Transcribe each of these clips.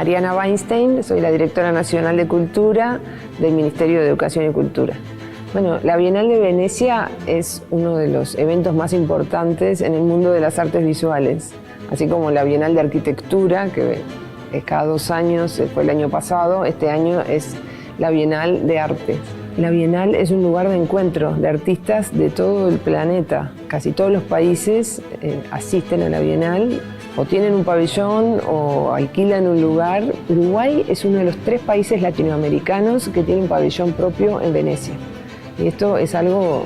Mariana Weinstein, soy la directora nacional de Cultura del Ministerio de Educación y Cultura. Bueno, la Bienal de Venecia es uno de los eventos más importantes en el mundo de las artes visuales, así como la Bienal de Arquitectura, que es cada 2 años, fue el año pasado, este año es la Bienal de Arte. La Bienal es un lugar de encuentro de artistas de todo el planeta. Casi todos los países asisten a la Bienal, o tienen un pabellón o alquilan un lugar. Uruguay es uno de los 3 países latinoamericanos que tiene un pabellón propio en Venecia. Y esto es algo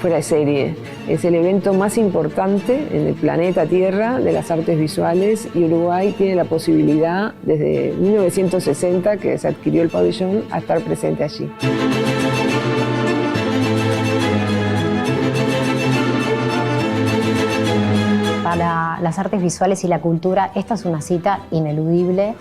fuera de serie. Es el evento más importante en el planeta Tierra de las artes visuales, y Uruguay tiene la posibilidad, desde 1960, que se adquirió el pabellón, a estar presente allí. Para las artes visuales y la cultura, esta es una cita ineludible,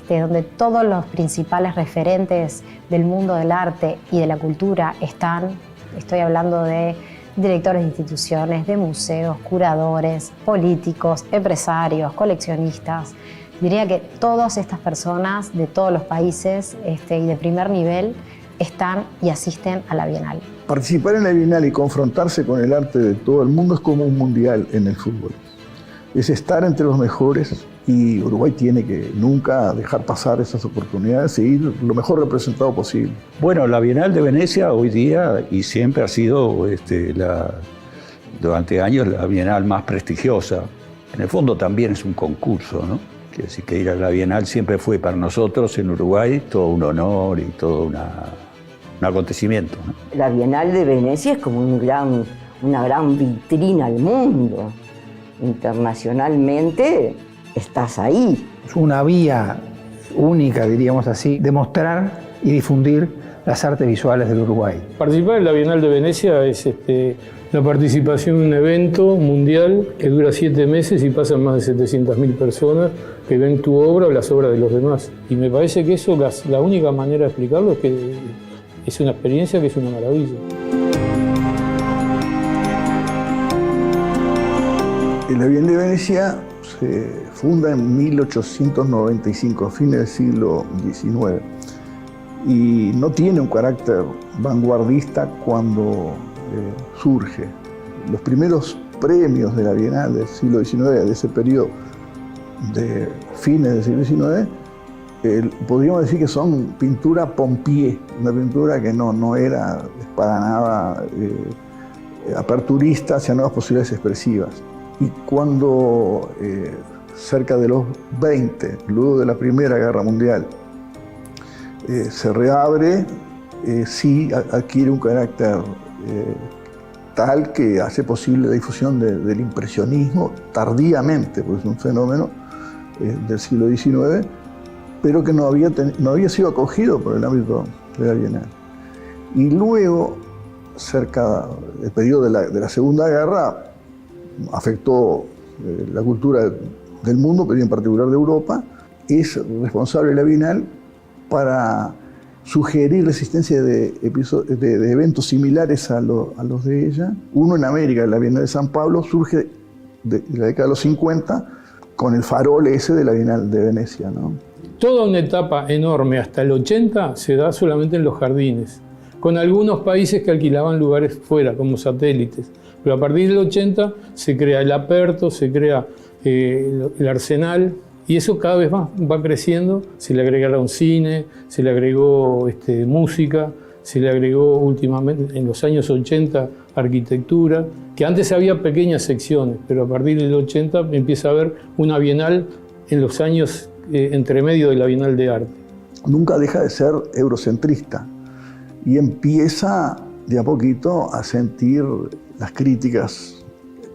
donde todos los principales referentes del mundo del arte y de la cultura están. Estoy hablando de directores de instituciones, de museos, curadores, políticos, empresarios, coleccionistas. Diría que todas estas personas de todos los países y de primer nivel están y asisten a la Bienal. Participar en la Bienal y confrontarse con el arte de todo el mundo es como un mundial en el fútbol. Es estar entre los mejores, y Uruguay tiene que nunca dejar pasar esas oportunidades e ir lo mejor representado posible. Bueno, la Bienal de Venecia hoy día y siempre ha sido durante años la Bienal más prestigiosa. En el fondo también es un concurso, ¿no? Quiere decir que ir a la Bienal siempre fue para nosotros en Uruguay todo un honor y todo un acontecimiento, ¿no? La Bienal de Venecia es como una gran vitrina al mundo. Internacionalmente estás ahí. Es una vía única, diríamos así, de mostrar y difundir las artes visuales del Uruguay. Participar en la Bienal de Venecia es la participación en un evento mundial que dura 7 meses y pasan más de 700.000 personas que ven tu obra o las obras de los demás. Y me parece que eso, la única manera de explicarlo es que es una experiencia que es una maravilla. La Bienal de Venecia se funda en 1895, a fines del siglo XIX, y no tiene un carácter vanguardista cuando surge. Los primeros premios de la Bienal del siglo XIX, de ese periodo de fines del siglo XIX, podríamos decir que son pintura pompier, una pintura que no era para nada aperturista hacia nuevas posibilidades expresivas. Y cuando cerca de los 20, luego de la Primera Guerra Mundial, se reabre, sí adquiere un carácter tal que hace posible la difusión del impresionismo tardíamente, porque es un fenómeno del siglo XIX, pero que no había sido acogido por el ámbito de la Bienal. Y luego, cerca del periodo de la Segunda Guerra, afectó la cultura del mundo, pero en particular de Europa. Es responsable la Bienal para sugerir la existencia de eventos similares a los de ella. Uno en América, la Bienal de San Pablo, surge de la década de los 50 con el farol ese de la Bienal de Venecia, ¿no? Toda una etapa enorme hasta el 80 se da solamente en los jardines, con algunos países que alquilaban lugares fuera, como satélites. Pero a partir del 80 se crea el Aperto, se crea el Arsenal, y eso cada vez más va creciendo. Se le agregaron cine, se le agregó música, se le agregó últimamente, en los años 80, arquitectura, que antes había pequeñas secciones, pero a partir del 80 empieza a haber una Bienal en los años entre medio de la Bienal de Arte. Nunca deja de ser eurocentrista y empieza de a poquito a sentir las críticas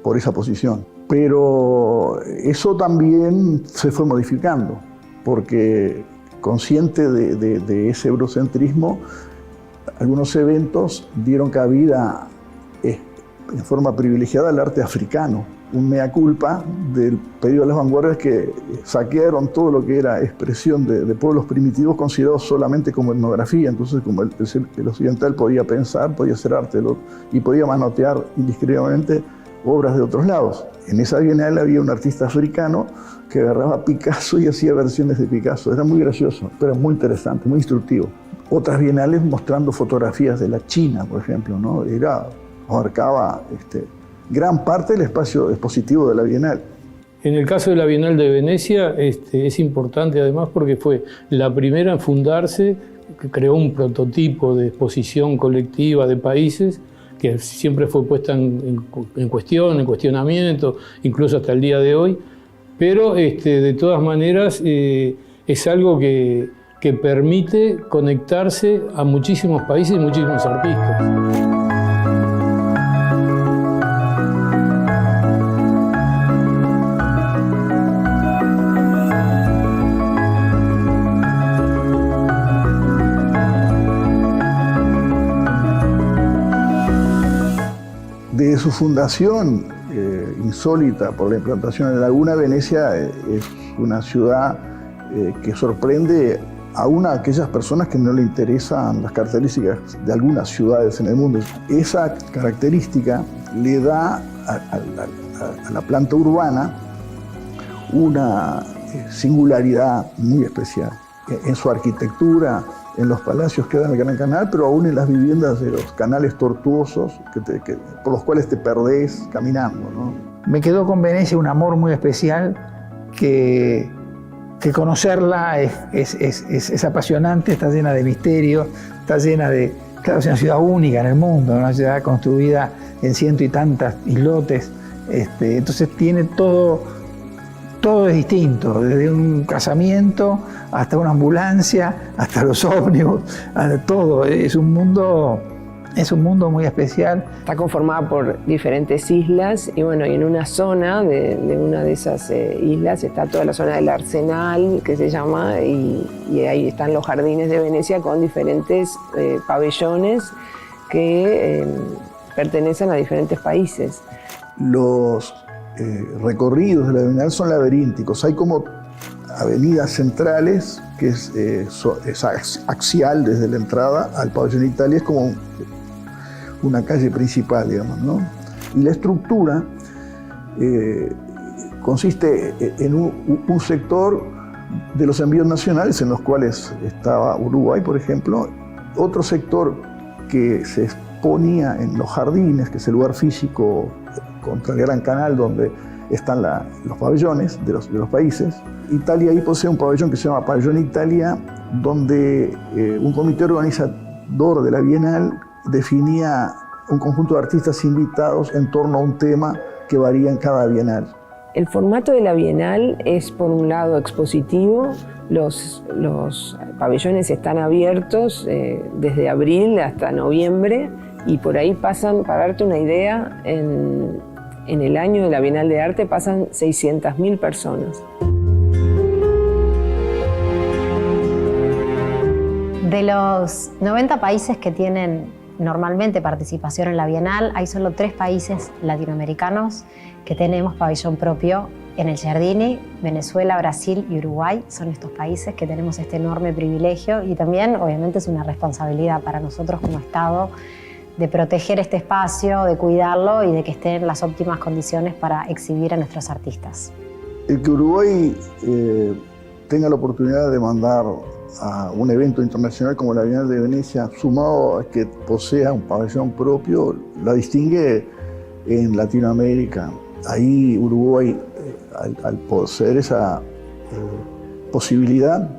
por esa posición. Pero eso también se fue modificando, porque consciente de ese eurocentrismo, algunos eventos dieron cabida en forma privilegiada al arte africano. Un mea culpa del periodo de las vanguardias que saquearon todo lo que era expresión de pueblos primitivos considerados solamente como etnografía. Entonces, como el occidental podía pensar, podía hacer arte y podía manotear indiscriminadamente obras de otros lados. En esa bienal había un artista africano que agarraba a Picasso y hacía versiones de Picasso. Era muy gracioso, pero muy interesante, muy instructivo. Otras bienales mostrando fotografías de la China, por ejemplo, ¿no? Abarcaba gran parte del espacio expositivo de la bienal. En el caso de la Bienal de Venecia es importante además porque fue la primera en fundarse, que creó un prototipo de exposición colectiva de países que siempre fue puesta en cuestión, en cuestionamiento, incluso hasta el día de hoy, pero de todas maneras es algo que permite conectarse a muchísimos países y muchísimos artistas. De su fundación insólita por la implantación en Laguna, Venecia es una ciudad que sorprende aún a aquellas personas que no le interesan las características de algunas ciudades en el mundo. Esa característica le da a la planta urbana una singularidad muy especial en su arquitectura, en los palacios que dan el Gran Canal, pero aún en las viviendas de los canales tortuosos por los cuales te perdés caminando, ¿no? Me quedó con Venecia un amor muy especial que conocerla es apasionante, está llena de misterio, está llena de... Claro, es una ciudad única en el mundo, una ciudad construida en ciento y tantas islotes, entonces tiene todo es distinto, desde un casamiento hasta una ambulancia, hasta los ómnibus, todo. Es un mundo muy especial. Está conformada por diferentes islas y bueno, y en una zona de una de esas islas está toda la zona del Arsenal, que se llama, y ahí están los jardines de Venecia con diferentes pabellones que pertenecen a diferentes países. Los recorridos de la Bienal son laberínticos. Hay como avenidas centrales, que es axial desde la entrada al pabellón Italia, es como una calle principal, digamos, ¿no? Y la estructura consiste en un sector de los envíos nacionales, en los cuales estaba Uruguay, por ejemplo, otro sector que se exponía en los jardines, que es el lugar físico contra el Gran Canal, donde están los pabellones de los países. Italia ahí posee un pabellón que se llama Pabellón Italia, donde un comité organizador de la Bienal definía un conjunto de artistas invitados en torno a un tema que varía en cada Bienal. El formato de la Bienal es, por un lado, expositivo. Los pabellones están abiertos desde abril hasta noviembre y por ahí pasan, para darte una idea, en el año de la Bienal de Arte pasan 600.000 personas. De los 90 países que tienen normalmente participación en la Bienal, hay solo 3 países latinoamericanos que tenemos pabellón propio en el Giardini. Venezuela, Brasil y Uruguay son estos países que tenemos este enorme privilegio y también obviamente es una responsabilidad para nosotros como Estado de proteger este espacio, de cuidarlo y de que estén en las óptimas condiciones para exhibir a nuestros artistas. El que Uruguay tenga la oportunidad de mandar a un evento internacional como la Bienal de Venecia, sumado a que posea un pabellón propio, la distingue en Latinoamérica. Ahí Uruguay, al poseer esa posibilidad,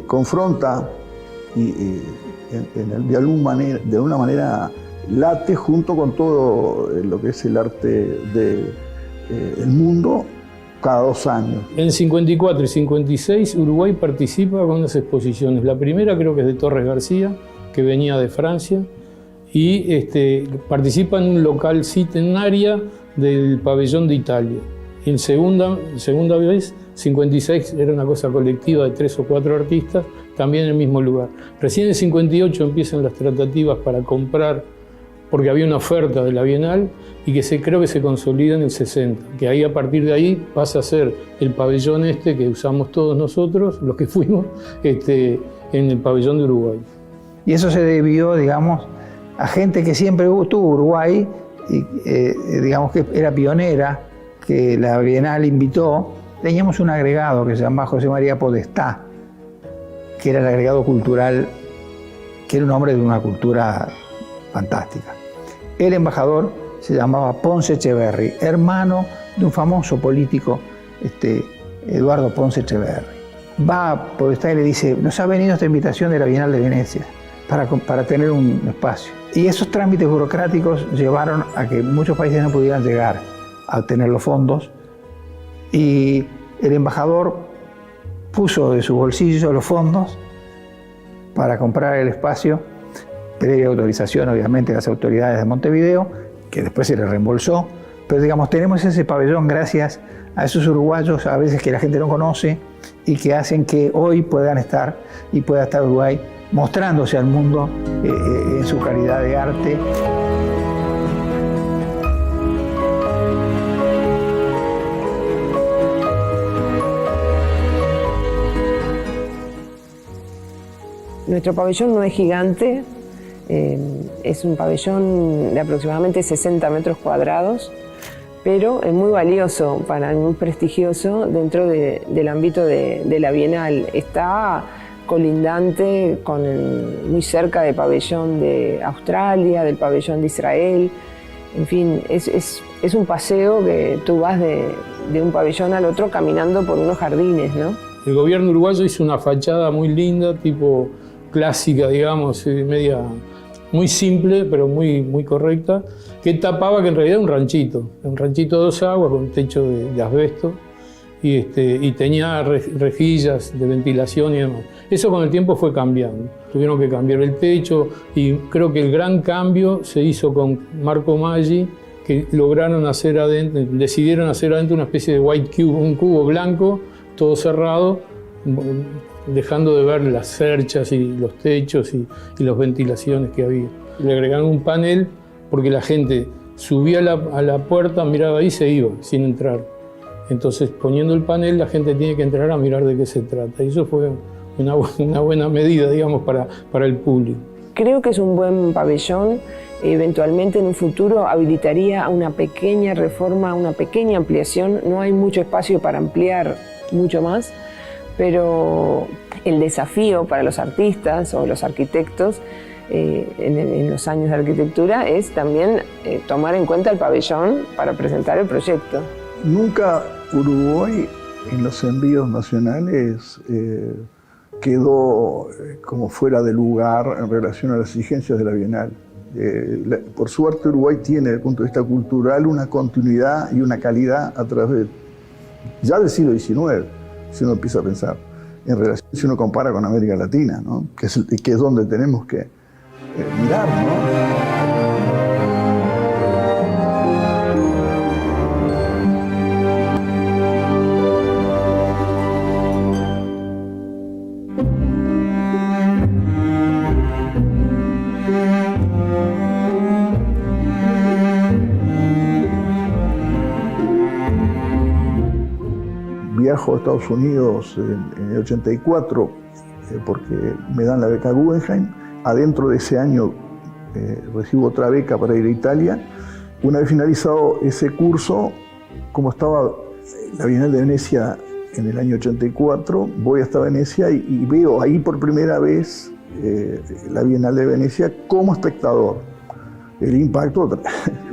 confronta y de alguna manera late junto con todo lo que es el arte del mundo cada 2 años. En 54 y 56 Uruguay participa con unas exposiciones. La primera creo que es de Torres García, que venía de Francia, y participa en un local sit en un área del pabellón de Italia. Y en segunda vez, 56, era una cosa colectiva de 3 o 4 artistas, también en el mismo lugar. Recién en 58 empiezan las tratativas para comprar, porque había una oferta de la Bienal, y que creo que se consolida en el 60, que ahí a partir de ahí pasa a ser el pabellón que usamos todos nosotros, los que fuimos, en el pabellón de Uruguay. Y eso se debió, digamos, a gente que siempre tuvo Uruguay y digamos que era pionera, que la Bienal invitó, teníamos un agregado que se llama José María Podestá, que era el agregado cultural, que era un hombre de una cultura fantástica. El embajador se llamaba Ponce Echeverri, hermano de un famoso político, Eduardo Ponce Echeverri. Va a Podestá y le dice, nos ha venido esta invitación de la Bienal de Venecia para tener un espacio. Y esos trámites burocráticos llevaron a que muchos países no pudieran llegar a obtener los fondos, y el embajador puso de su bolsillo los fondos para comprar el espacio, previa autorización obviamente de las autoridades de Montevideo, que después se le reembolsó, pero digamos, tenemos ese pabellón gracias a esos uruguayos a veces que la gente no conoce y que hacen que hoy puedan estar y pueda estar Uruguay mostrándose al mundo en su calidad de arte. Nuestro pabellón no es gigante, es un pabellón de aproximadamente 60 metros cuadrados, pero es muy valioso, muy prestigioso dentro del ámbito de la Bienal. Está colindante muy cerca del pabellón de Australia, del pabellón de Israel. En fin, es un paseo que tú vas de un pabellón al otro caminando por unos jardines, ¿no? El gobierno uruguayo hizo una fachada muy linda, tipo clásica, digamos, media muy simple, pero muy correcta, que tapaba que en realidad era un ranchito de 2 aguas con un techo de asbesto y tenía rejillas de ventilación y demás. Eso con el tiempo fue cambiando. Tuvieron que cambiar el techo y creo que el gran cambio se hizo con Marco Maggi, que lograron hacer adentro, decidieron hacer adentro una especie de white cube, un cubo blanco, todo cerrado, dejando de ver las cerchas y los techos y las ventilaciones que había. Le agregaron un panel porque la gente subía a la puerta, miraba ahí y se iba sin entrar. Entonces, poniendo el panel, la gente tiene que entrar a mirar de qué se trata. Y eso fue una buena medida, digamos, para el público. Creo que es un buen pabellón. Eventualmente en un futuro habilitaría una pequeña reforma, una pequeña ampliación. No hay mucho espacio para ampliar mucho más, pero el desafío para los artistas o los arquitectos en los años de arquitectura es también tomar en cuenta el pabellón para presentar el proyecto. Nunca Uruguay en los envíos nacionales quedó como fuera de lugar en relación a las exigencias de la Bienal. Por suerte Uruguay tiene desde el punto de vista cultural una continuidad y una calidad a través ya del siglo XIX, si uno empieza a pensar, en relación, si uno compara con América Latina, ¿no? que es donde tenemos que mirar, ¿no? Viajo a Estados Unidos en el 84 porque me dan la beca Guggenheim. Adentro de ese año recibo otra beca para ir a Italia. Una vez finalizado ese curso, como estaba la Bienal de Venecia en el año 84, voy hasta Venecia y veo ahí por primera vez la Bienal de Venecia como espectador. El impacto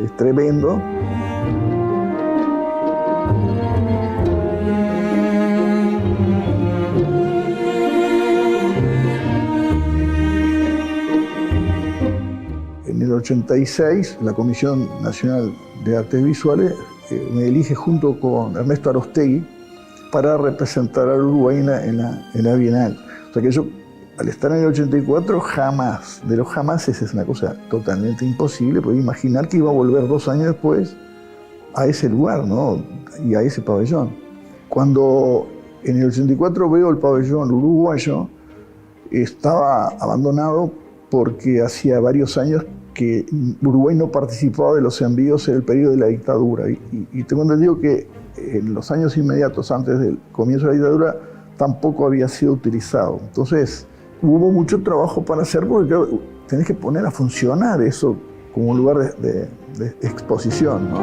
es tremendo. En el 86, la Comisión Nacional de Artes Visuales me elige junto con Ernesto Arostegui para representar al Uruguay en la Bienal. O sea que yo, al estar en el 84, jamás, de los jamases, es una cosa totalmente imposible, podía imaginar que iba a volver 2 años después a ese lugar, ¿no? Y a ese pabellón. Cuando en el 84 veo el pabellón uruguayo, estaba abandonado porque hacía varios años que Uruguay no participaba de los envíos en el periodo de la dictadura. Y tengo entendido que en los años inmediatos antes del comienzo de la dictadura tampoco había sido utilizado. Entonces hubo mucho trabajo para hacer porque claro, tenés que poner a funcionar eso como un lugar de exposición, ¿no?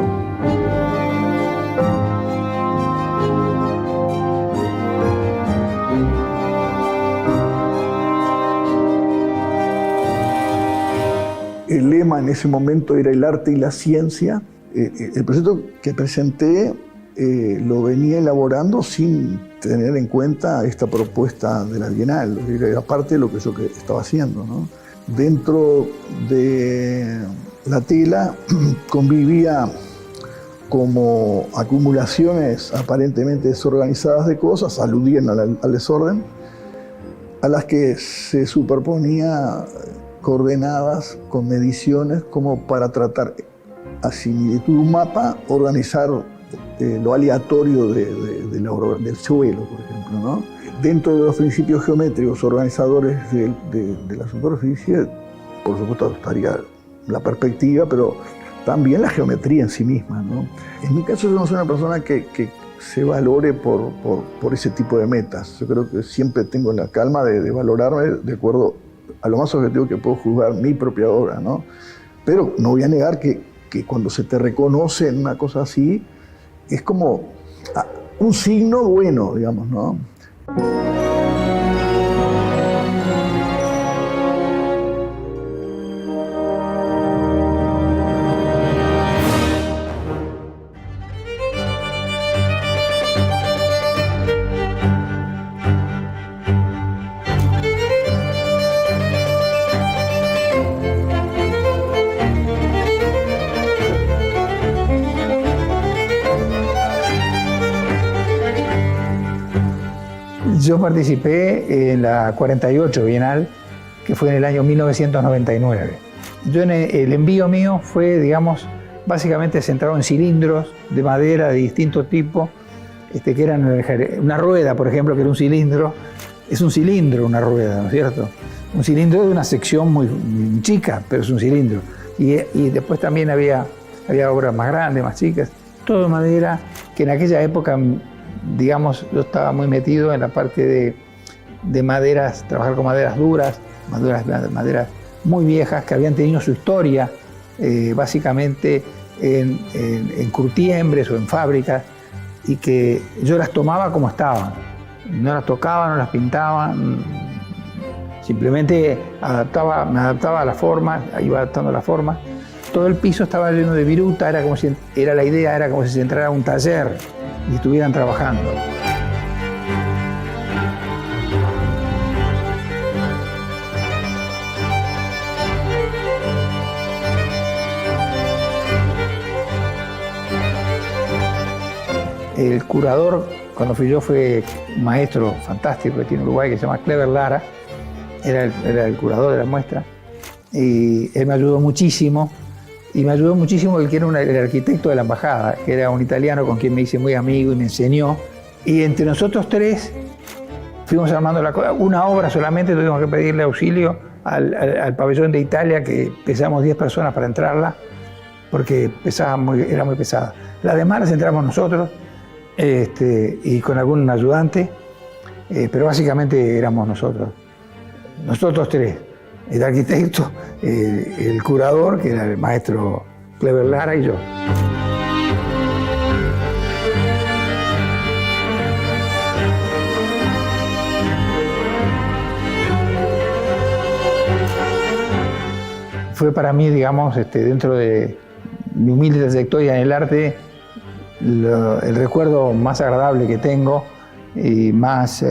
El lema en ese momento era el arte y la ciencia. El proyecto que presenté lo venía elaborando sin tener en cuenta esta propuesta de la Bienal, era parte de lo que yo estaba haciendo, ¿no? Dentro de la tela convivía como acumulaciones aparentemente desorganizadas de cosas, aludían al desorden, a las que se superponía coordenadas con mediciones como para tratar a similitud de un mapa, organizar lo aleatorio del suelo, por ejemplo, ¿no? Dentro de los principios geométricos organizadores de la superficie, por supuesto estaría la perspectiva, pero también la geometría en sí misma, ¿no? En mi caso yo no soy una persona que se valore por ese tipo de metas. Yo creo que siempre tengo la calma de valorarme de acuerdo a lo más objetivo que puedo juzgar mi propia obra, ¿no? Pero no voy a negar que cuando se te reconoce en una cosa así, es como un signo bueno, digamos, ¿no? Yo participé en la 48 Bienal, que fue en el año 1999. El envío mío fue, digamos, básicamente centrado en cilindros de madera de distinto tipo, que eran una rueda, por ejemplo, que era un cilindro. Es un cilindro una rueda, ¿no es cierto? Un cilindro de una sección muy chica, pero es un cilindro. Y después también había obras más grandes, más chicas, todo de madera, que en aquella época, digamos, yo estaba muy metido en la parte de maderas, trabajar con maderas duras, maderas muy viejas que habían tenido su historia, básicamente en curtiembres o en fábricas, y que yo las tomaba como estaban. No las tocaba, no las pintaba, simplemente me adaptaba a la forma, iba adaptando la forma. Todo el piso estaba lleno de viruta, la idea era como si se entrara a un taller y estuvieran trabajando. El curador, cuando fui yo, fue un maestro fantástico que tiene Uruguay, que se llama Clever Lara, era el curador de la muestra, y él me ayudó muchísimo. Y me ayudó muchísimo el que era el arquitecto de la embajada, que era un italiano con quien me hice muy amigo y me enseñó. Y entre nosotros tres fuimos armando una obra solamente, tuvimos que pedirle auxilio al pabellón de Italia, que pesamos 10 personas para entrarla, porque era muy pesada. Las demás las entramos nosotros, y con algún ayudante, pero básicamente éramos nosotros tres. El arquitecto, el curador, que era el maestro Clever Lara, y yo. Fue para mí, digamos, dentro de mi humilde trayectoria en el arte, el recuerdo más agradable que tengo y más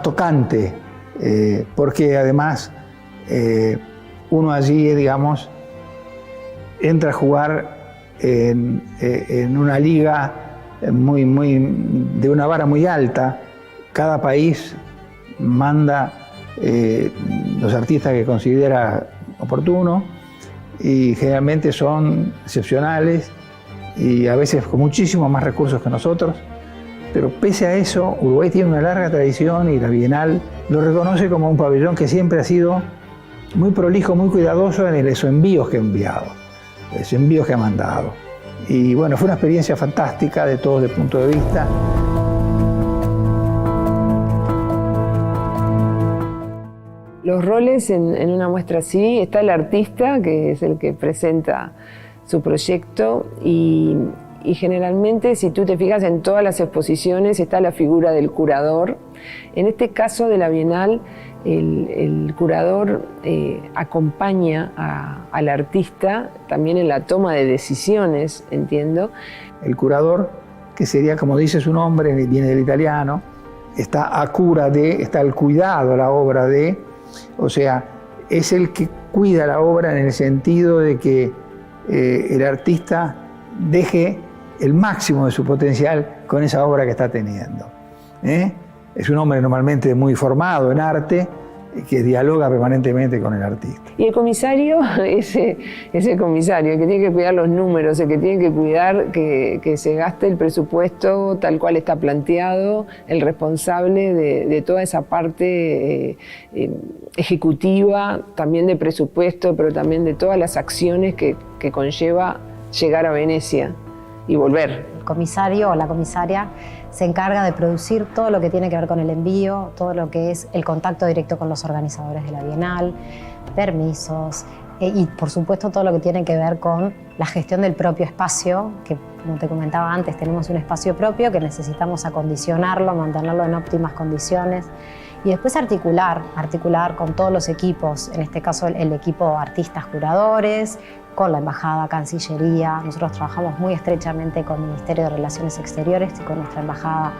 tocante. Porque además uno allí, digamos, entra a jugar en una liga de una vara muy alta. Cada país manda los artistas que considera oportuno y generalmente son excepcionales y a veces con muchísimos más recursos que nosotros. Pero pese a eso, Uruguay tiene una larga tradición y la Bienal lo reconoce como un pabellón que siempre ha sido muy prolijo, muy cuidadoso en los envíos que ha enviado, los envíos que ha mandado. Y bueno, fue una experiencia fantástica de todos de punto de vista. Los roles en una muestra así, está el artista, que es el que presenta su proyecto, y generalmente, si tú te fijas en todas las exposiciones, está la figura del curador. En este caso de la Bienal, el curador acompaña al artista también en la toma de decisiones, entiendo. El curador, que sería, como dice su nombre, viene del italiano, está a cura de, está al cuidado de la obra de, o sea, es el que cuida la obra en el sentido de que el artista deje el máximo de su potencial con esa obra que está teniendo. Es un hombre normalmente muy formado en arte, que dialoga permanentemente con el artista. Y el comisario es el comisario, el que tiene que cuidar los números, el que tiene que cuidar que se gaste el presupuesto tal cual está planteado, el responsable de toda esa parte ejecutiva, también de presupuesto, pero también de todas las acciones que conlleva llegar a Venecia y volver. El comisario o la comisaria se encarga de producir todo lo que tiene que ver con el envío, todo lo que es el contacto directo con los organizadores de la Bienal, permisos y por supuesto todo lo que tiene que ver con la gestión del propio espacio, que como te comentaba antes, tenemos un espacio propio que necesitamos acondicionarlo, mantenerlo en óptimas condiciones y después articular con todos los equipos, en este caso el equipo artistas curadores, con la Embajada, Cancillería. Nosotros trabajamos muy estrechamente con el Ministerio de Relaciones Exteriores y con nuestra Embajada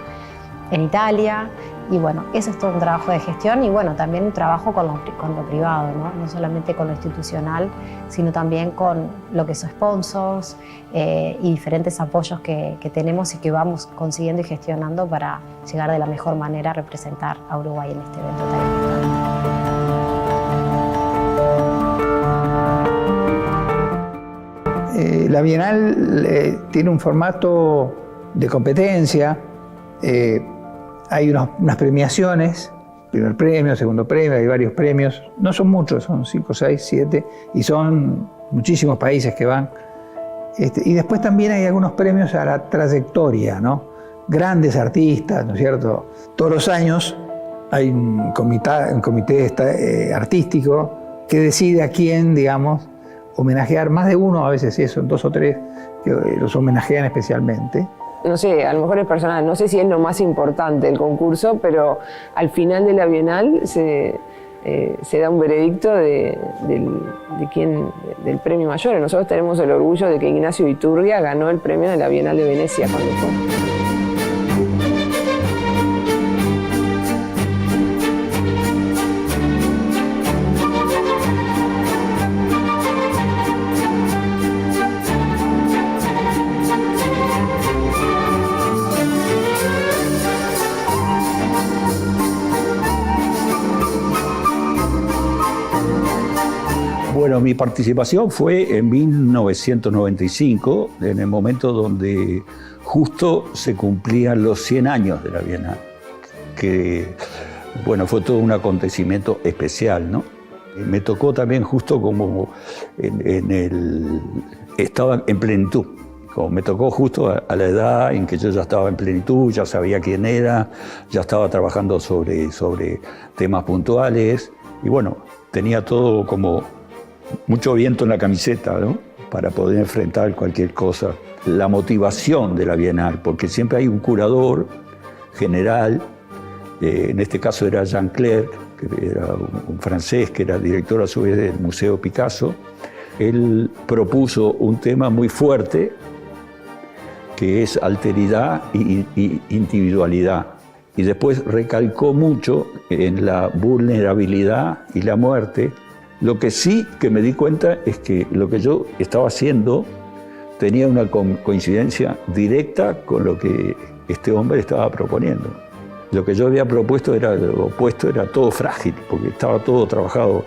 en Italia. Y bueno, eso es todo un trabajo de gestión y bueno, también un trabajo con lo privado, ¿no? No solamente con lo institucional, sino también con lo que son sponsors y diferentes apoyos que tenemos y que vamos consiguiendo y gestionando para llegar de la mejor manera a representar a Uruguay en este evento tan importante. La Bienal tiene un formato de competencia, hay unas premiaciones, primer premio, segundo premio, hay varios premios, no son muchos, son 5, 6, 7, y son muchísimos países que van. Y después también hay algunos premios a la trayectoria, ¿no? Grandes artistas, ¿no es cierto? Todos los años hay un comité artístico que decide a quién, digamos, homenajear, más de uno, a veces eso, 2 o 3, que los homenajean especialmente. No sé, a lo mejor es personal, no sé si es lo más importante el concurso, pero al final de la Bienal se da un veredicto del premio mayor. Nosotros tenemos el orgullo de que Ignacio Iturria ganó el premio de la Bienal de Venecia cuando fue. Bueno, mi participación fue en 1995, en el momento donde justo se cumplían los 100 años de la Bienal, que bueno, fue todo un acontecimiento especial, ¿no? Me tocó también justo como estaba en plenitud, como me tocó justo a la edad en que yo ya estaba en plenitud, ya sabía quién era, ya estaba trabajando sobre temas puntuales y bueno, tenía todo como mucho viento en la camiseta, ¿no? Para poder enfrentar cualquier cosa. La motivación de la Bienal, porque siempre hay un curador general, en este caso era Jean Clerc, que era un francés, que era director a su vez del Museo Picasso. Él propuso un tema muy fuerte, que es alteridad y individualidad. Y después recalcó mucho en la vulnerabilidad y la muerte. Lo que sí que me di cuenta es que lo que yo estaba haciendo tenía una coincidencia directa con lo que este hombre estaba proponiendo. Lo que yo había propuesto era lo opuesto, era todo frágil, porque estaba todo trabajado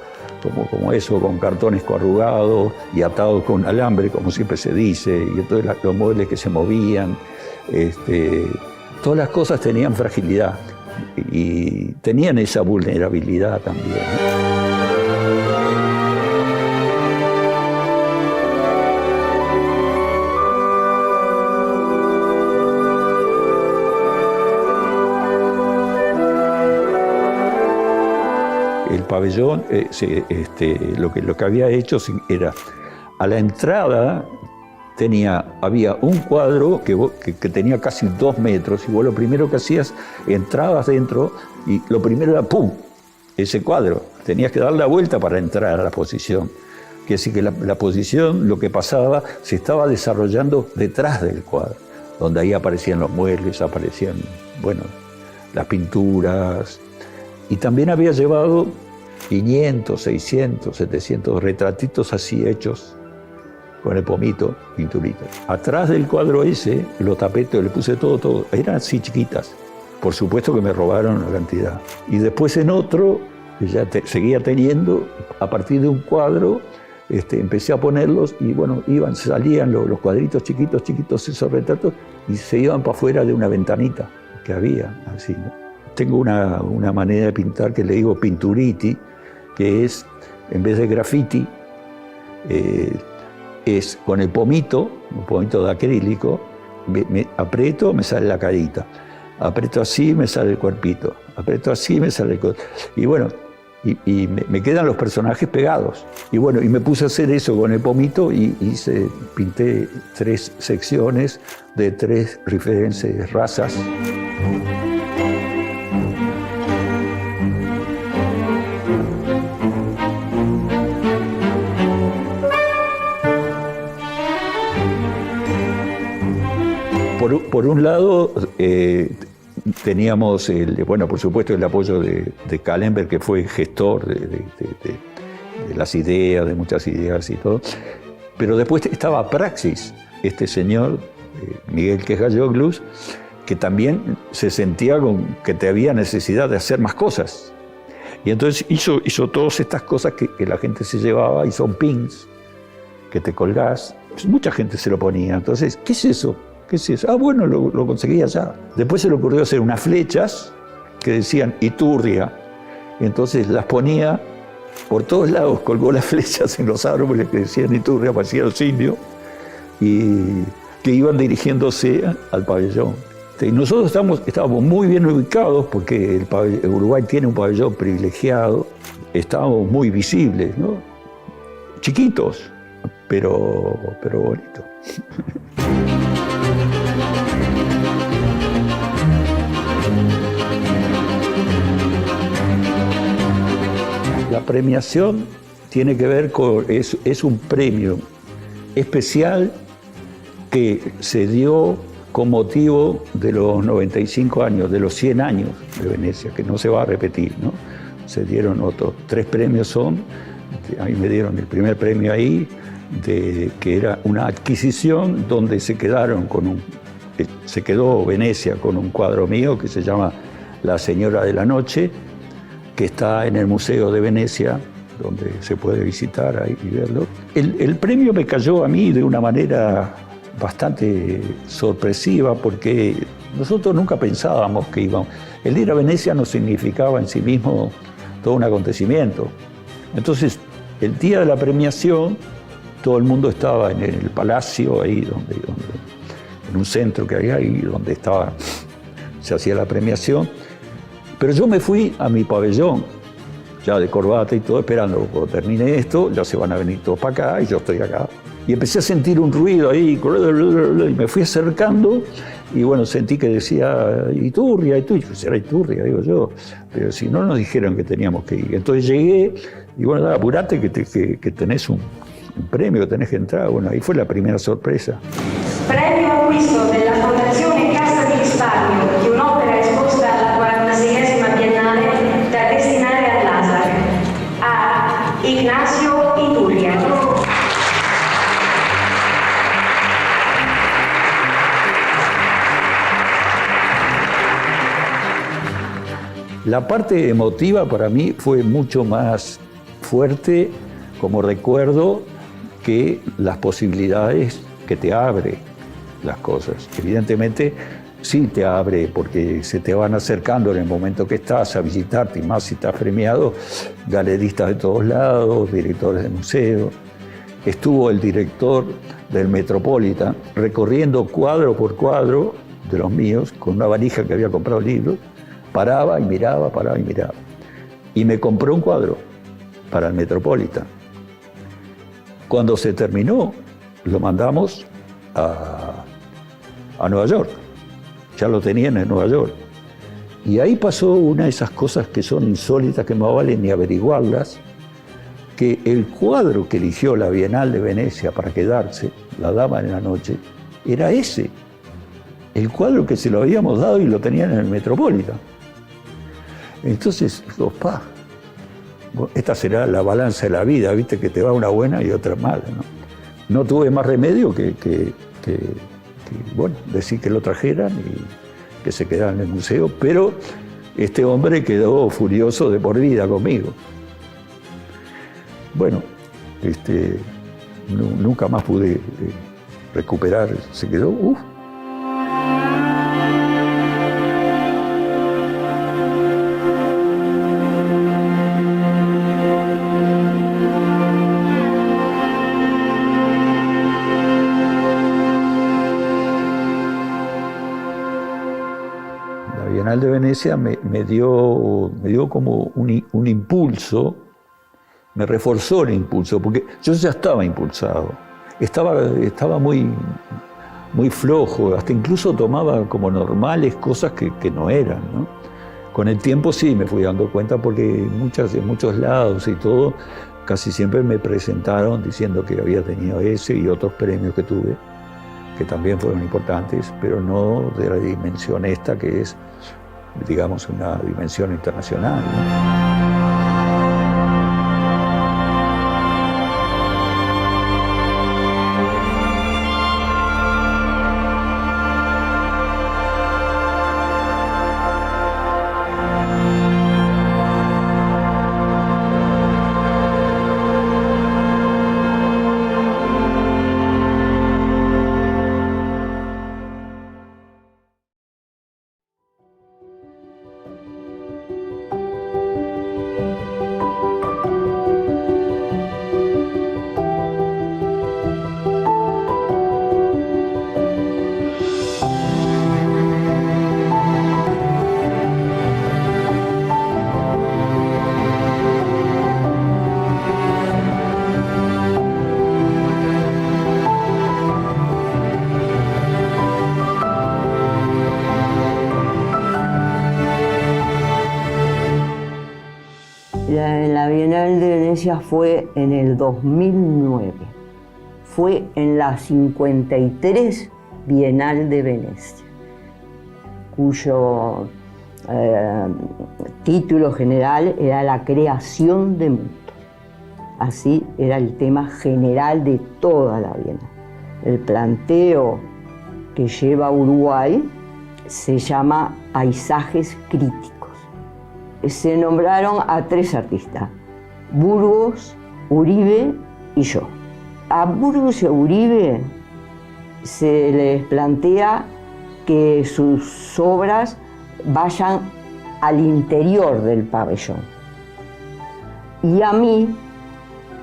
como eso, con cartones coarrugados y atados con alambre, como siempre se dice, y entonces los muebles que se movían. Todas las cosas tenían fragilidad y tenían esa vulnerabilidad también, ¿no? el pabellón, lo que había hecho era, a la entrada había un cuadro que tenía casi 2 metros, y vos lo primero que hacías, entrabas dentro y lo primero era ¡pum!, ese cuadro. Tenías que dar la vuelta para entrar a la posición. Quiere decir que la posición, lo que pasaba, se estaba desarrollando detrás del cuadro, donde ahí aparecían los muebles, aparecían, bueno, las pinturas. Y también había llevado 500, 600, 700 retratitos así hechos con el pomito, pinturitas. Atrás del cuadro ese, los tapetes, le puse todo, eran así chiquitas. Por supuesto que me robaron la cantidad. Y después en otro, que ya seguía teniendo, a partir de un cuadro, empecé a ponerlos y bueno, salían los cuadritos chiquitos, esos retratos, y se iban para afuera de una ventanita que había, así, ¿no? Tengo una manera de pintar que le digo pinturiti, que es, en vez de graffiti, es con el pomito, un pomito de acrílico, me aprieto, me sale la carita. Aprieto así, me sale el cuerpito. Aprieto así, me sale el cuerpo. Y bueno, y me quedan los personajes pegados. Y bueno, y me puse a hacer eso con el pomito y pinté 3 secciones de 3 diferentes razas. Por un lado, teníamos, por supuesto, el apoyo de Kahlenberg, que fue gestor de las ideas, de muchas ideas y todo. Pero después estaba Praxis, este señor, Miguel Quejaloglu, que también se sentía que había necesidad de hacer más cosas. Y entonces hizo todas estas cosas que la gente se llevaba, y son pins que te colgás. Mucha gente se lo ponía. Entonces, ¿qué es eso? ¿Qué es eso? Ah, bueno, lo conseguí allá. Después se le ocurrió hacer unas flechas que decían Iturria. Entonces las ponía por todos lados, colgó las flechas en los árboles que decían Iturria, parecían los indios, y que iban dirigiéndose al pabellón. Y nosotros estábamos muy bien ubicados porque Uruguay tiene un pabellón privilegiado. Estábamos muy visibles, ¿no? Chiquitos, pero bonito. La premiación tiene que ver es un premio especial que se dio con motivo de los 95 años, de los 100 años de Venecia, que no se va a repetir, ¿no? Se dieron otros 3 premios a mí me dieron el primer premio ahí, que era una adquisición donde se quedó Venecia con un cuadro mío que se llama La Señora de la Noche, que está en el Museo de Venecia, donde se puede visitar ahí y verlo. El premio me cayó a mí de una manera bastante sorpresiva, porque nosotros nunca pensábamos que íbamos. El ir a Venecia no significaba en sí mismo todo un acontecimiento. Entonces, el día de la premiación, todo el mundo estaba en el palacio, ahí en un centro que había ahí, donde se hacía la premiación. Pero yo me fui a mi pabellón, ya de corbata y todo, esperando cuando termine esto, ya se van a venir todos para acá y yo estoy acá. Y empecé a sentir un ruido ahí, y me fui acercando, y bueno, sentí que decía Iturria, pues era Iturria, digo yo, pero si no nos dijeron que teníamos que ir. Entonces llegué, y bueno, apurate que tenés un premio, que tenés que entrar. Bueno, ahí fue la primera sorpresa. Premio acquisto della Fondazione Cassa di Risparmio di un'opera esposta alla 46esima Biennale da destinare al Lazare, a Ignacio Iturria. La parte emotiva para mí fue mucho más fuerte como recuerdo que las posibilidades que te abre las cosas. Evidentemente sí te abre porque se te van acercando en el momento que estás a visitarte, y más si estás premiado, galeristas de todos lados, directores de museos. Estuvo el director del Metropolitan recorriendo cuadro por cuadro de los míos con una valija que había comprado libros. Paraba y miraba, paraba y miraba. y me compró un cuadro para el Metropolitan. Cuando se terminó, lo mandamos a Nueva York. Ya lo tenían en Nueva York. Y ahí pasó una de esas cosas que son insólitas, que no valen ni averiguarlas, que el cuadro que eligió la Bienal de Venecia para quedarse, La Dama en la Noche, era ese. El cuadro que se lo habíamos dado y lo tenían en el Metropolitan. Entonces, digo, esta será la balanza de la vida, viste, que te va una buena y otra mala, ¿no? No tuve más remedio que bueno, decir que lo trajeran y que se quedara en el museo, pero este hombre quedó furioso de por vida conmigo. Bueno, nunca más pude recuperar, se quedó, La Bienal de Venecia me dio como un impulso, me reforzó el impulso, porque yo ya estaba impulsado, estaba muy flojo, hasta incluso tomaba como normales cosas que no eran, ¿no? Con el tiempo sí me fui dando cuenta, porque en muchos lados y todo, casi siempre me presentaron diciendo que había tenido ese y otros premios que tuve, que también fueron importantes, pero no de la dimensión esta, que es, digamos, una dimensión internacional, ¿no? La Bienal de Venecia fue en el 2009. Fue en la 53 Bienal de Venecia, cuyo título general era la creación de mundos. Así era el tema general de toda la Bienal. El planteo que lleva Uruguay se llama Paisajes Críticos. Se nombraron a 3 artistas, Burgos, Uribe y yo. A Burgos y a Uribe se les plantea que sus obras vayan al interior del pabellón. Y a mí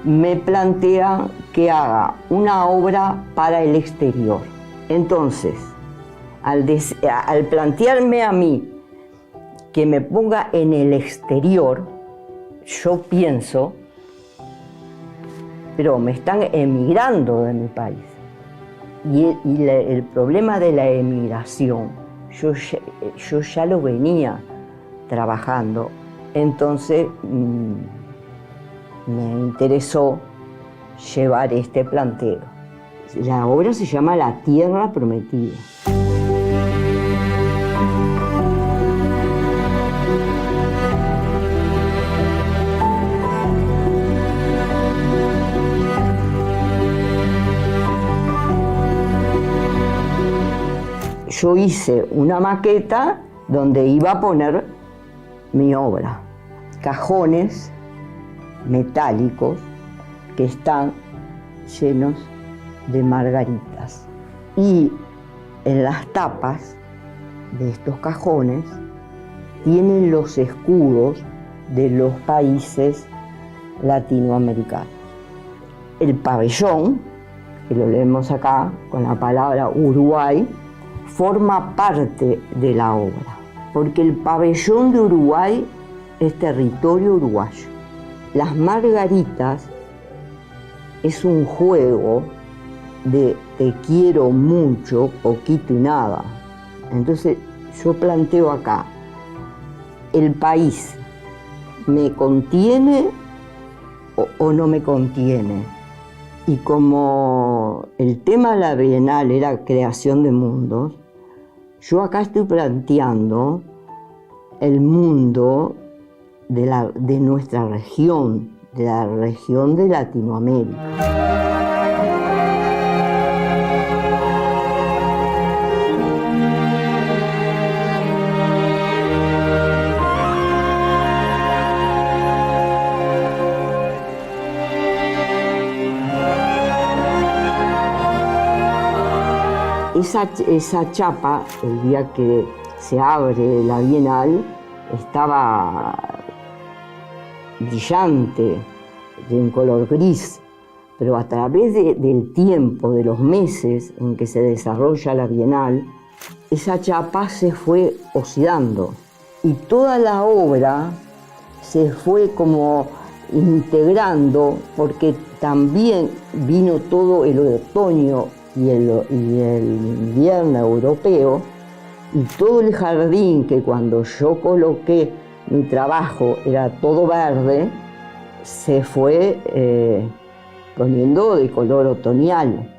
me plantean que haga una obra para el exterior. Entonces, al plantearme a mí que me ponga en el exterior, yo pienso, pero me están emigrando de mi país. Y el problema de la emigración, yo ya lo venía trabajando. Entonces me interesó llevar este planteo. La obra se llama La Tierra Prometida. Yo hice una maqueta donde iba a poner mi obra. Cajones metálicos que están llenos de margaritas. Y en las tapas de estos cajones tienen los escudos de los países latinoamericanos. El pabellón, que lo leemos acá con la palabra Uruguay, forma parte de la obra, porque el pabellón de Uruguay es territorio uruguayo. Las margaritas es un juego de te quiero mucho, poquito y nada. Entonces yo planteo acá, ¿el país me contiene o no me contiene? Y como el tema de la Bienal era creación de mundos, yo acá estoy planteando el mundo de nuestra región, de la región de Latinoamérica. Esa chapa, el día que se abre la Bienal, estaba brillante, en color gris, pero a través del tiempo, de los meses en que se desarrolla la Bienal, esa chapa se fue oxidando y toda la obra se fue como integrando, porque también vino todo el otoño y el invierno europeo, y todo el jardín, que cuando yo coloqué mi trabajo era todo verde, se fue poniendo de color otoñal.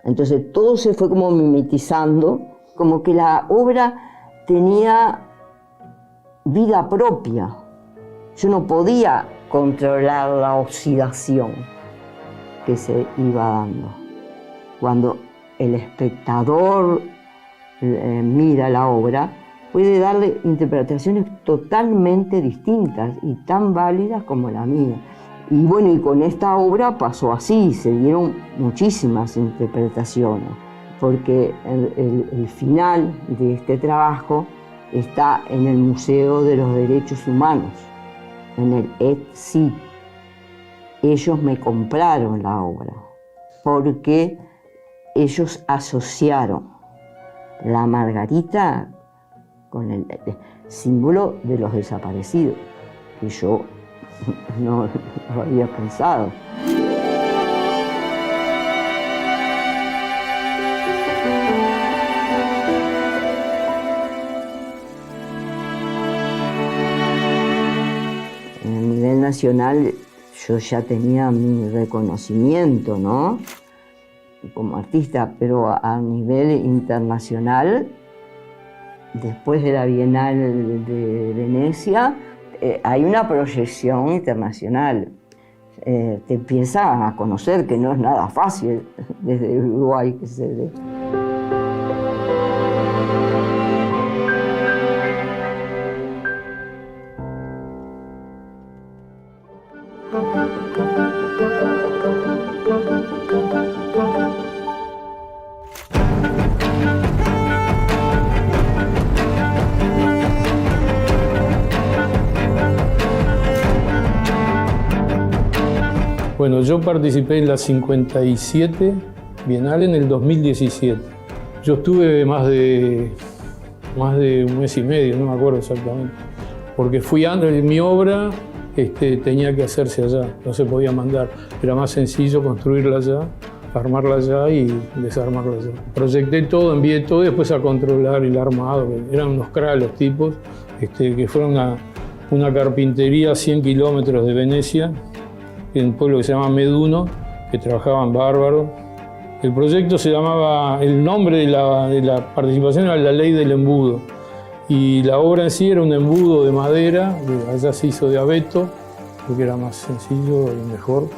Entonces todo se fue como mimetizando, como que la obra tenía vida propia. Yo no podía controlar la oxidación que se iba dando. Cuando el espectador mira la obra, puede darle interpretaciones totalmente distintas y tan válidas como la mía. Y bueno, y con esta obra pasó así, se dieron muchísimas interpretaciones, porque el final de este trabajo está en el Museo de los Derechos Humanos, en el ETSI. Ellos me compraron la obra, porque ellos asociaron la margarita con el símbolo de los desaparecidos, que yo no lo había pensado. A nivel nacional yo ya tenía mi reconocimiento, ¿no?, como artista, pero a nivel internacional, después de la Bienal de Venecia, hay una proyección internacional. Te empiezan a conocer, que no es nada fácil desde Uruguay que se ve. Bueno, yo participé en la 57 Bienal en el 2017. Yo estuve más de un mes y medio, no me acuerdo exactamente, porque fui antes, mi obra tenía que hacerse allá, no se podía mandar. Era más sencillo construirla allá, armarla allá y desarmarla allá. Proyecté todo, envié todo y después a controlar el armado. Eran unos cracks los tipos, que fueron a una carpintería a 100 kilómetros de Venecia, en un pueblo que se llama Meduno, que trabajaban bárbaros. El proyecto se llamaba, el nombre de la participación era La Ley del Embudo. Y la obra en sí era un embudo de madera, allá se hizo de abeto, porque era más sencillo y mejor.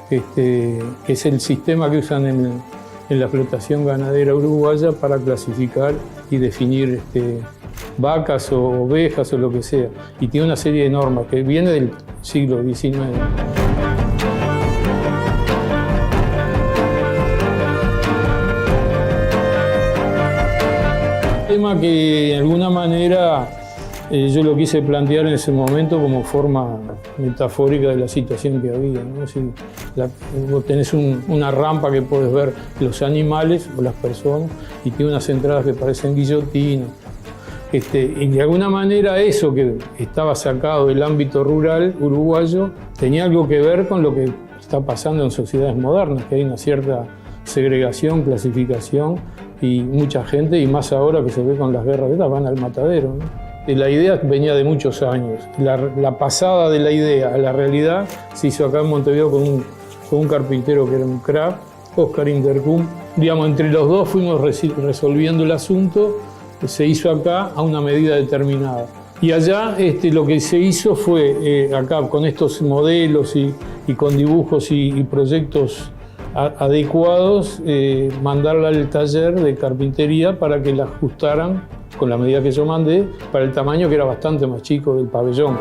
Es el sistema que usan en la explotación ganadera uruguaya para clasificar y definir vacas o ovejas o lo que sea. Y tiene una serie de normas que viene del siglo XIX. Tema que de alguna manera yo lo quise plantear en ese momento como forma metafórica de la situación que había, ¿no? Si vos tenés una rampa que podés ver los animales o las personas y tiene unas entradas que parecen guillotinas. Y de alguna manera eso que estaba sacado del ámbito rural uruguayo tenía algo que ver con lo que está pasando en sociedades modernas, que hay una cierta segregación, clasificación y mucha gente, y más ahora que se ve con las guerras de estas, van al matadero, ¿no? La idea venía de muchos años. La pasada de la idea a la realidad se hizo acá en Montevideo con un carpintero que era un crack, Oscar Intercum. Digamos, entre los dos fuimos resolviendo el asunto, se hizo acá a una medida determinada. Y allá lo que se hizo fue, acá con estos modelos y con dibujos y proyectos adecuados, mandarla al taller de carpintería para que la ajustaran con la medida que yo mandé, para el tamaño que era bastante más chico del pabellón.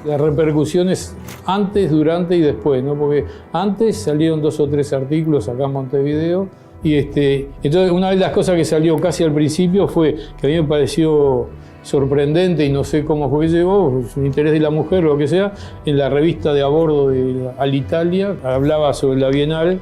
Las repercusiones antes, durante y después, ¿no? Porque antes salieron 2 o 3 artículos acá en Montevideo y entonces una de las cosas que salió casi al principio fue que a mí me pareció sorprendente y no sé cómo fue que llegó, el interés de la mujer o lo que sea, en la revista de a bordo de Alitalia, hablaba sobre la Bienal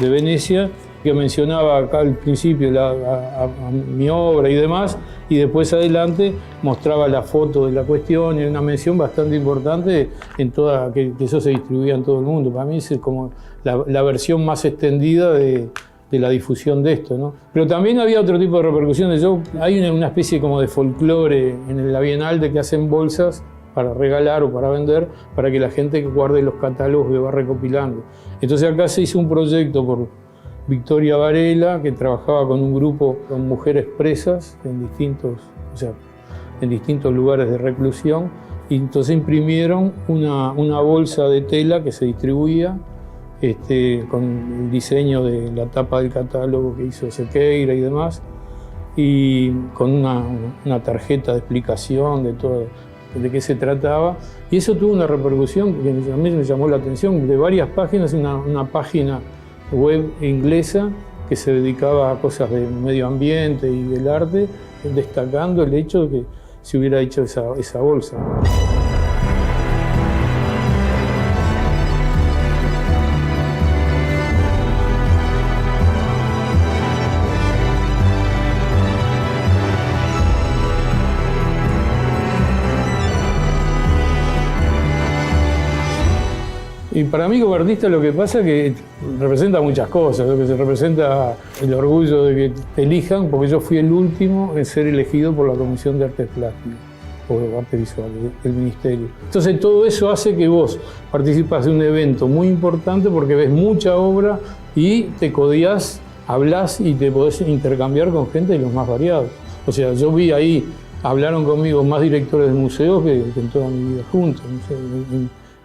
de Venecia, que mencionaba acá al principio a mi obra y demás, y después adelante mostraba la foto de la cuestión y una mención bastante importante en toda, que eso se distribuía en todo el mundo. Para mí es como la versión más extendida de la difusión de esto, ¿no? Pero también había otro tipo de repercusiones. Hay una especie como de folclore en la Bienal de que hacen bolsas para regalar o para vender, para que la gente guarde los catálogos que va recopilando. Entonces acá se hizo un proyecto por Victoria Varela, que trabajaba con un grupo con mujeres presas en distintos lugares de reclusión, y entonces imprimieron una bolsa de tela que se distribuía con el diseño de la tapa del catálogo que hizo Sequeira y demás, y con una tarjeta de explicación de todo, de qué se trataba, y eso tuvo una repercusión que a mí me llamó la atención, de varias páginas, una página web inglesa que se dedicaba a cosas de medio ambiente y del arte, destacando el hecho de que se hubiera hecho esa bolsa. Y para mí como artista lo que pasa es que representa muchas cosas, lo que se representa el orgullo de que te elijan, porque yo fui el último en ser elegido por la Comisión de Artes Plásticas, o Artes Visuales, del Ministerio. Entonces todo eso hace que vos participas de un evento muy importante porque ves mucha obra y te codiás, hablás y te podés intercambiar con gente de los más variados. O sea, yo vi ahí, hablaron conmigo más directores de museos que en toda mi vida juntos, no sé,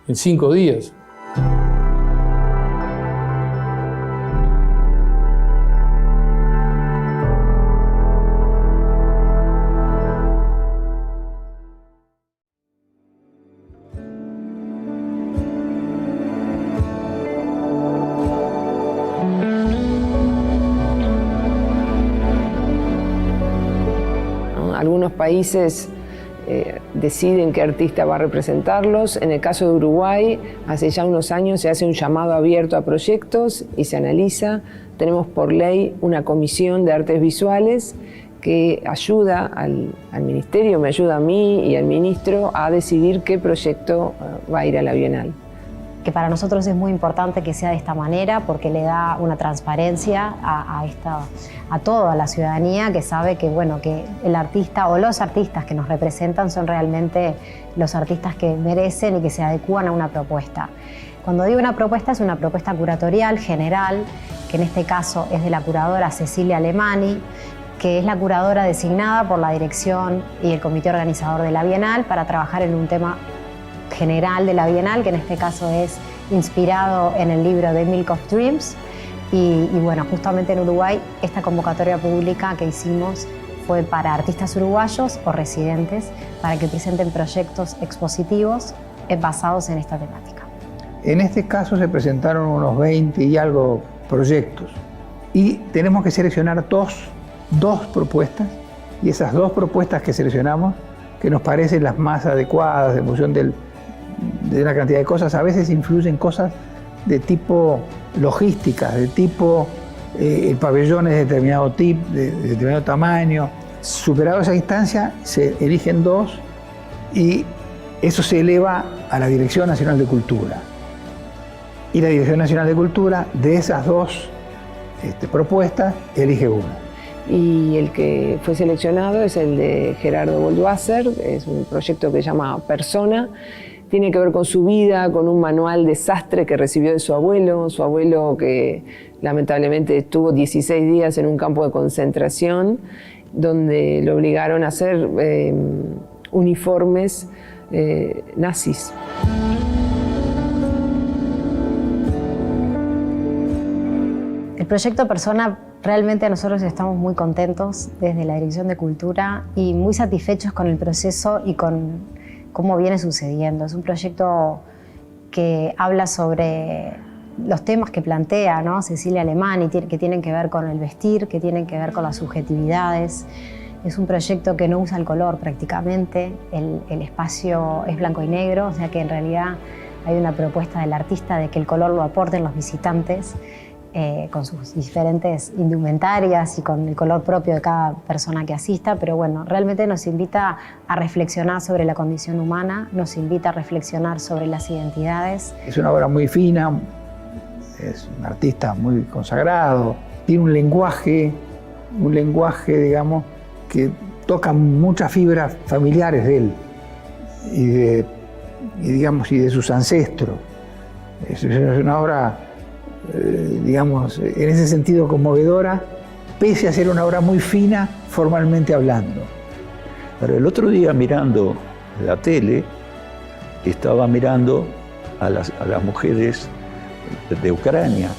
en 5 días. Algunos países deciden qué artista va a representarlos. En el caso de Uruguay, hace ya unos años se hace un llamado abierto a proyectos y se analiza. Tenemos por ley una comisión de artes visuales que ayuda al ministerio, me ayuda a mí y al ministro a decidir qué proyecto va a ir a la Bienal. Que para nosotros es muy importante que sea de esta manera porque le da una transparencia a toda la ciudadanía que sabe que, bueno, que el artista o los artistas que nos representan son realmente los artistas que merecen y que se adecúan a una propuesta. Cuando digo una propuesta, es una propuesta curatorial general, que en este caso es de la curadora Cecilia Alemani, que es la curadora designada por la dirección y el comité organizador de la Bienal para trabajar en un tema general de la Bienal, que en este caso es inspirado en el libro The Milk of Dreams. Y bueno, justamente en Uruguay, esta convocatoria pública que hicimos fue para artistas uruguayos o residentes para que presenten proyectos expositivos basados en esta temática. En este caso se presentaron unos 20 y algo proyectos y tenemos que seleccionar dos propuestas Y esas dos propuestas que seleccionamos, que nos parecen las más adecuadas en función de una cantidad de cosas, a veces influyen cosas de tipo logística, de tipo el pabellón es de determinado tipo, de determinado tamaño. Superado esa instancia, se eligen dos y eso se eleva a la Dirección Nacional de Cultura. Y la Dirección Nacional de Cultura, de esas dos propuestas, elige una. Y el que fue seleccionado es el de Gerardo Goldwasser, es un proyecto que se llama Persona. Tiene que ver con su vida, con un manual de sastre que recibió de su abuelo que lamentablemente estuvo 16 días en un campo de concentración, donde lo obligaron a hacer uniformes nazis. El proyecto Persona, realmente nosotros estamos muy contentos desde la Dirección de Cultura y muy satisfechos con el proceso y con cómo viene sucediendo. Es un proyecto que habla sobre los temas que plantea, ¿no?, Cecilia Alemán, y que tienen que ver con el vestir, que tienen que ver con las subjetividades. Es un proyecto que no usa el color prácticamente, el espacio es blanco y negro, o sea que en realidad hay una propuesta del artista de que el color lo aporten los visitantes, con sus diferentes indumentarias y con el color propio de cada persona que asista, pero bueno, realmente nos invita a reflexionar sobre la condición humana, nos invita a reflexionar sobre las identidades. Es una obra muy fina, es un artista muy consagrado, tiene un lenguaje, digamos, que toca muchas fibras familiares de él y de sus ancestros. Es una obra, digamos, en ese sentido conmovedora, pese a ser una obra muy fina formalmente hablando. Pero el otro día, mirando la tele, estaba mirando a las mujeres de Ucrania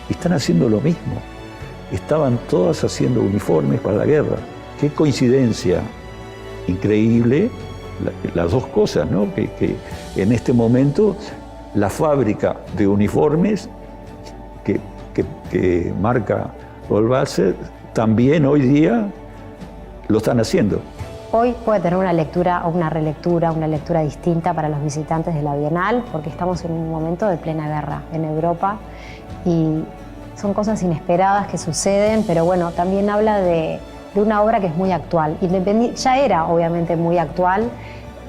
y están haciendo lo mismo. Estaban todas haciendo uniformes para la guerra. Qué coincidencia increíble las dos cosas, ¿no? Que en este momento la fábrica de uniformes que marca Goldwasser también hoy día lo están haciendo. Hoy puede tener una lectura o una relectura, una lectura distinta para los visitantes de la Bienal, porque estamos en un momento de plena guerra en Europa y son cosas inesperadas que suceden, pero bueno, también habla de una obra que es muy actual. Ya era obviamente muy actual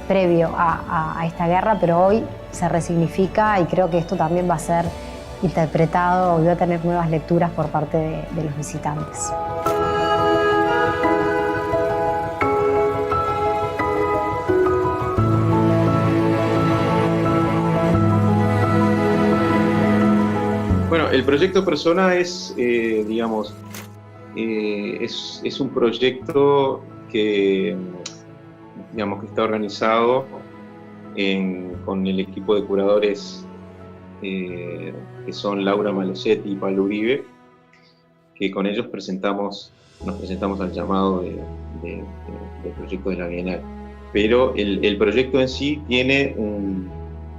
previo a esta guerra, pero hoy se resignifica y creo que esto también va a ser interpretado y va a tener nuevas lecturas por parte de los visitantes. Bueno, el proyecto Persona es, digamos, es un proyecto que, digamos, que está organizado con el equipo de curadores que son Laura Malosetti y Pablo Uribe, que con ellos nos presentamos al llamado del proyecto de la Bienal. Pero el proyecto en sí tiene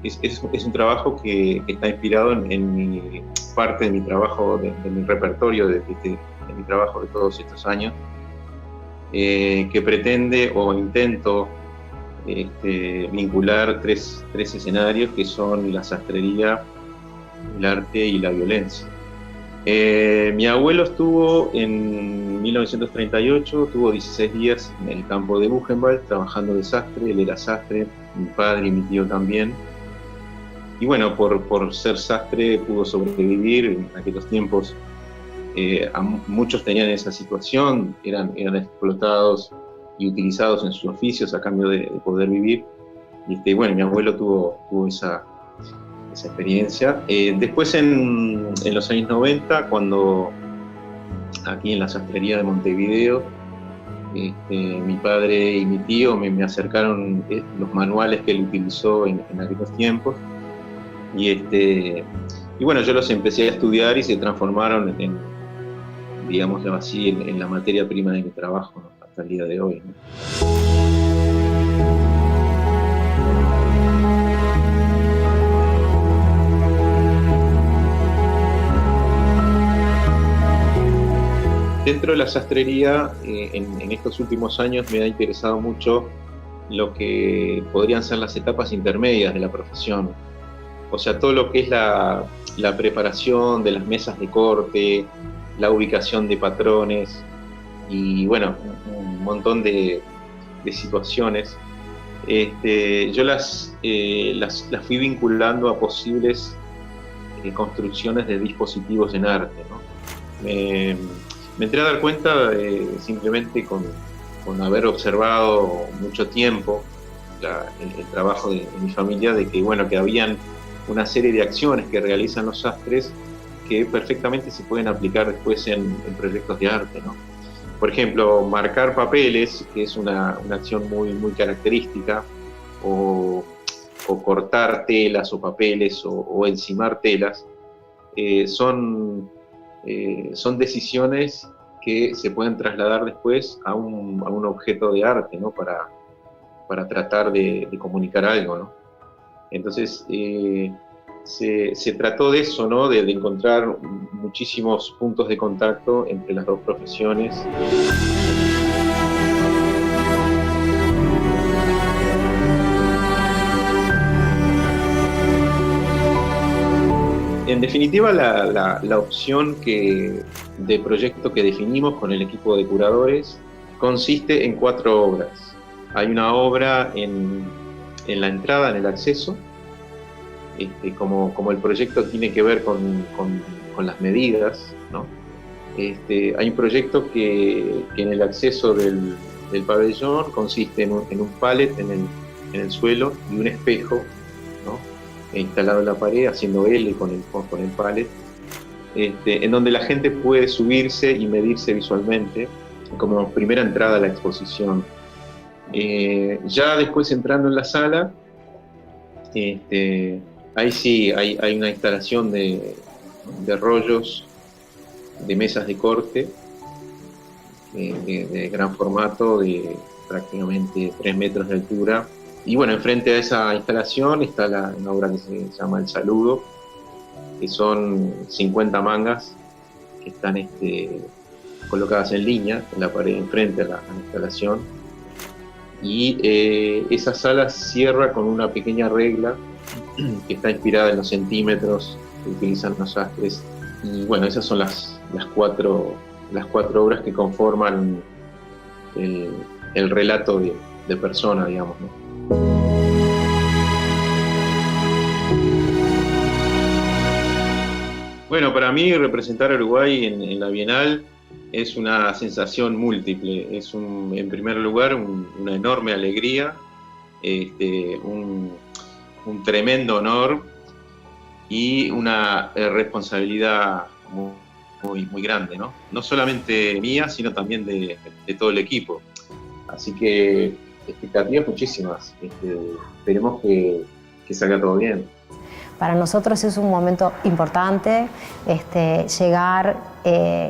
es un trabajo que está inspirado en parte de mi trabajo, de mi repertorio, de mi trabajo de todos estos años, que pretende o intento vincular tres escenarios que son la sastrería, el arte y la violencia. Mi abuelo estuvo en 1938, tuvo 16 días en el campo de Buchenwald trabajando de sastre. Él era sastre, mi padre y mi tío también. Y bueno, por ser sastre pudo sobrevivir. En aquellos tiempos muchos tenían esa situación, eran explotados y utilizados en sus oficios a cambio de poder vivir. Y bueno, mi abuelo tuvo esa experiencia. Después en los años 90, cuando aquí en la sastrería de Montevideo, mi padre y mi tío me acercaron los manuales que él utilizó en aquellos tiempos. Y bueno, yo los empecé a estudiar y se transformaron digámoslo así, en la materia prima de mi trabajo, ¿no?, hasta el día de hoy, ¿no? Dentro de la sastrería, en estos últimos años me ha interesado mucho lo que podrían ser las etapas intermedias de la profesión. O sea, todo lo que es la preparación de las mesas de corte, la ubicación de patrones y bueno, un montón de situaciones. Yo las fui vinculando a posibles construcciones de dispositivos en arte, ¿no? Me entré a dar cuenta simplemente con haber observado mucho tiempo el trabajo de mi familia, de que, bueno, que habían una serie de acciones que realizan los sastres que perfectamente se pueden aplicar después en proyectos de arte, ¿no? Por ejemplo, marcar papeles, que es una acción muy, muy característica, o cortar telas o papeles o encimar telas, son decisiones que se pueden trasladar después a un objeto de arte, ¿no? Para tratar de comunicar algo, ¿no? Entonces, se trató de eso, ¿no? De encontrar muchísimos puntos de contacto entre las dos profesiones. En definitiva, la opción de proyecto que definimos con el equipo de curadores consiste en 4 obras. Hay una obra en la entrada, en el acceso, como el proyecto tiene que ver con las medidas, ¿no? Hay un proyecto que en el acceso del pabellón consiste en un pallet en el suelo y un espejo, ¿no? Instalado en la pared, haciendo L con el pallet, en donde la gente puede subirse y medirse visualmente como primera entrada a la exposición. Ya después, entrando en la sala, ahí sí hay una instalación de rollos de mesas de corte de gran formato, de prácticamente 3 metros de altura. Y bueno, enfrente a esa instalación está una obra que se llama El Saludo, que son 50 mangas que están colocadas en línea en la pared enfrente a la instalación. Y esa sala cierra con una pequeña regla que está inspirada en los centímetros que utilizan los sastres. Y bueno, esas son las 4 obras que conforman el relato de persona, digamos, ¿no? Bueno, para mí representar a Uruguay en la Bienal es una sensación múltiple. Es en primer lugar una enorme alegría, un tremendo honor y una responsabilidad muy, muy grande, ¿no? No solamente mía, sino también de todo el equipo. Así que expectativas muchísimas. Esperemos que salga todo bien. Para nosotros es un momento importante llegar,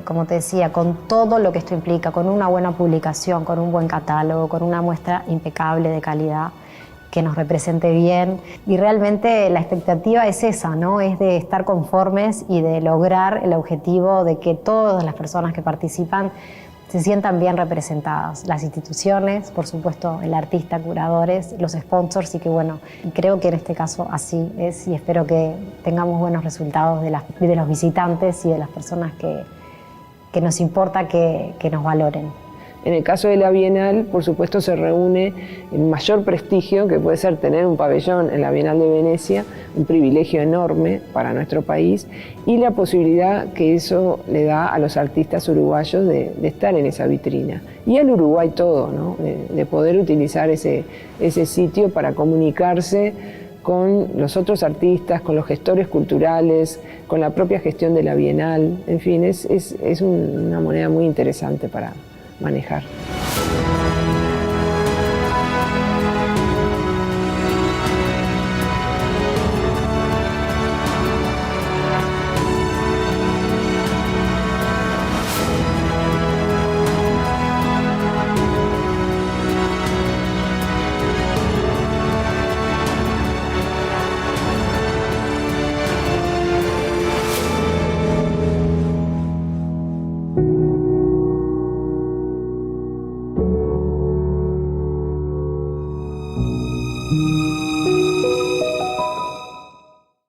como te decía, con todo lo que esto implica, con una buena publicación, con un buen catálogo, con una muestra impecable de calidad que nos represente bien. Y realmente la expectativa es esa, ¿no? Es de estar conformes y de lograr el objetivo de que todas las personas que participan se sientan bien representadas, las instituciones, por supuesto el artista, curadores, los sponsors, y que bueno, creo que en este caso así es, y espero que tengamos buenos resultados de los visitantes y de las personas que nos importa que nos valoren. En el caso de la Bienal, por supuesto, se reúne el mayor prestigio que puede ser tener un pabellón en la Bienal de Venecia, un privilegio enorme para nuestro país, y la posibilidad que eso le da a los artistas uruguayos de estar en esa vitrina. Y al Uruguay todo, ¿no? De poder utilizar ese sitio para comunicarse con los otros artistas, con los gestores culturales, con la propia gestión de la Bienal. En fin, es una moneda muy interesante para manejar. Thank you.